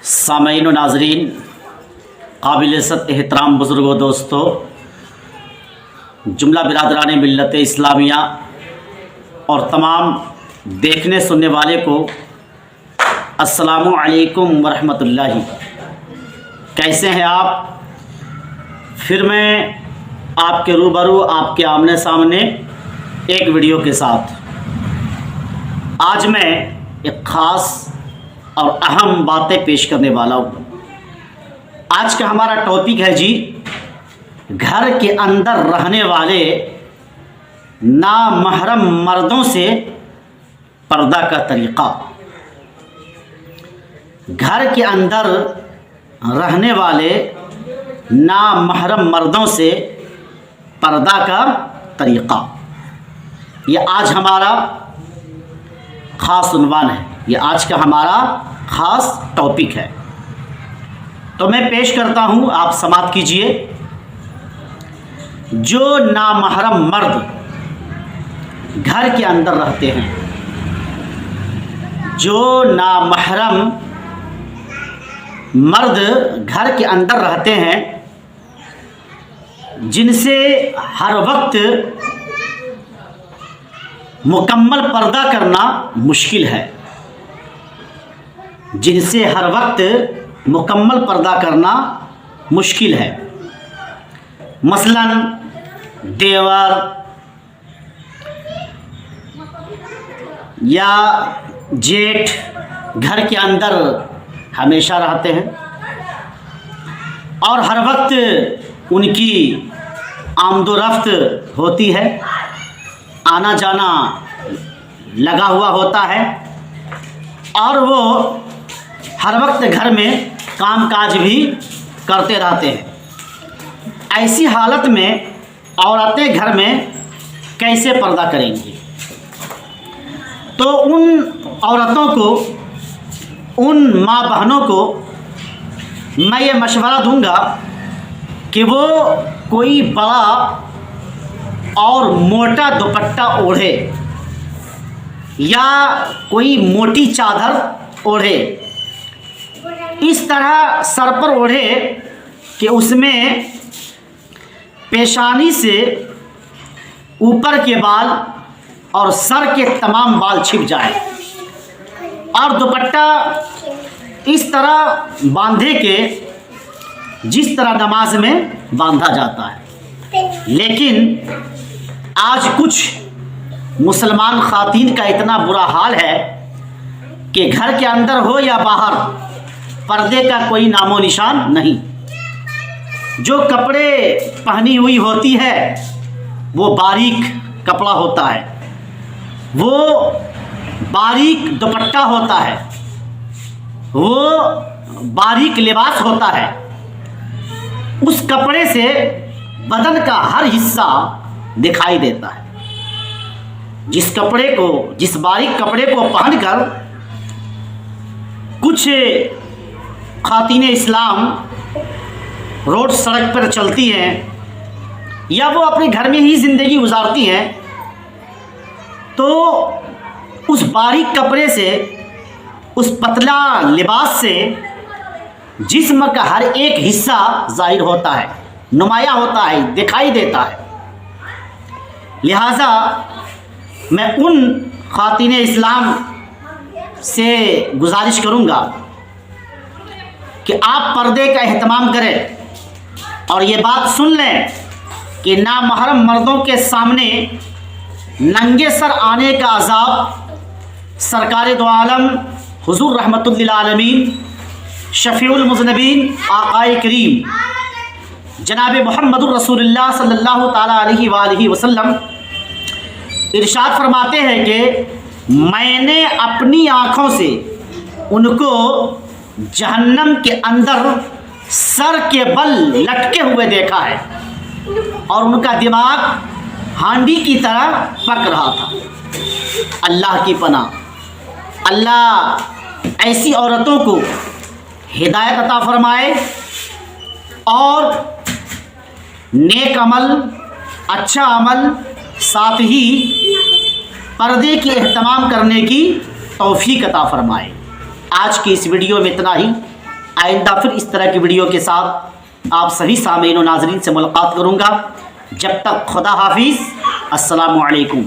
सामईन व नाज़रीन, काबिल-ए-इज़्ज़त एहतराम बुज़ुर्गों, दोस्तों, जुमला बिरादरान मिल्लत इस्लामिया और तमाम देखने सुनने वाले को अस्सलामु अलैकुम वरहमतुल्लाहि। कैसे हैं आप? फिर मैं आपके रूबरू, आपके आमने सामने एक वीडियो के साथ। आज मैं एक ख़ास और अहम बातें पेश करने वाला हूँ। आज का हमारा टॉपिक है जी, घर के अंदर रहने वाले नामहरम मर्दों से पर्दा का तरीक़ा। घर के अंदर रहने वाले नामहरम मर्दों से पर्दा का तरीक़ा, ये आज हमारा ख़ास उन्वान है, ये आज का हमारा ख़ास टॉपिक है। तो मैं पेश करता हूँ, आप समाअत कीजिए। जो नामहरम मर्द घर के अंदर रहते हैं, जो नामहरम मर्द घर के अंदर रहते हैं, जिनसे हर वक्त मुकम्मल पर्दा करना मुश्किल है, जिनसे हर वक्त मुकम्मल पर्दा करना मुश्किल है, मसलन देवर या जेठ घर के अंदर हमेशा रहते हैं और हर वक्त उनकी आमदोरफ्त होती है, आना जाना लगा हुआ होता है और वो हर वक्त घर में कामकाज भी करते रहते हैं। ऐसी हालत में औरतें घर में कैसे पर्दा करेंगी? तो उन औरतों को, उन माँ बहनों को मैं ये मशवरा दूंगा कि वो कोई बड़ा और मोटा दुपट्टा ओढ़े या कोई मोटी चादर ओढ़े, इस तरह सर पर ओढ़े कि उसमें पेशानी से ऊपर के बाल और सर के तमाम बाल छिप जाए, और दुपट्टा इस तरह बांधे के जिस तरह नमाज में बांधा जाता है। लेकिन आज कुछ मुसलमान ख़ातीन का इतना बुरा हाल है कि घर के अंदर हो या बाहर पर्दे का कोई नामो निशान नहीं। जो कपड़े पहनी हुई होती है वो बारीक कपड़ा होता है, वो बारीक दुपट्टा होता है, वो बारीक लिबास होता है। उस कपड़े से बदन का हर हिस्सा दिखाई देता है। जिस कपड़े को, जिस बारीक कपड़े को पहनकर कुछ खातिने इस्लाम रोड सड़क पर चलती हैं या वो अपने घर में ही ज़िंदगी गुजारती हैं, तो उस बारीक कपड़े से, उस पतला लिबास से जिस्म का हर एक हिस्सा ज़ाहिर होता है, नुमाया होता है, दिखाई देता है। लिहाजा मैं उन खातिने इस्लाम से गुजारिश करूँगा कि आप पर्दे का एहतमाम करें और ये बात सुन लें कि नामहरम मर्दों के सामने नंगे सर आने का अज़ाब सरकार दो आलम हुज़ूर रहमतुल लिल आलमीन शफ़ीउल मुज़नबीन आक़ाए करीम जनाब मुहम्मदुर रसूलुल्लाह सल्लल्लाहु ताला अलैहि वसल्लम इरशाद फरमाते हैं कि मैंने अपनी आँखों से उनको जहन्नम के अंदर सर के बल लटके हुए देखा है और उनका दिमाग हांडी की तरह पक रहा था। अल्लाह की पनाह, अल्लाह ऐसी औरतों को हिदायत अता फरमाए और नेक अमल, अच्छा अमल, साथ ही पर्दे के एहतमाम करने की तौफीक अता फरमाए। आज की इस वीडियो में इतना ही। आइंदा फिर इस तरह की वीडियो के साथ आप सभी सामीन और नाजरीन से मुलाकात करूँगा। जब तक खुदा हाफिज़, अस्सलामु अलैकुम।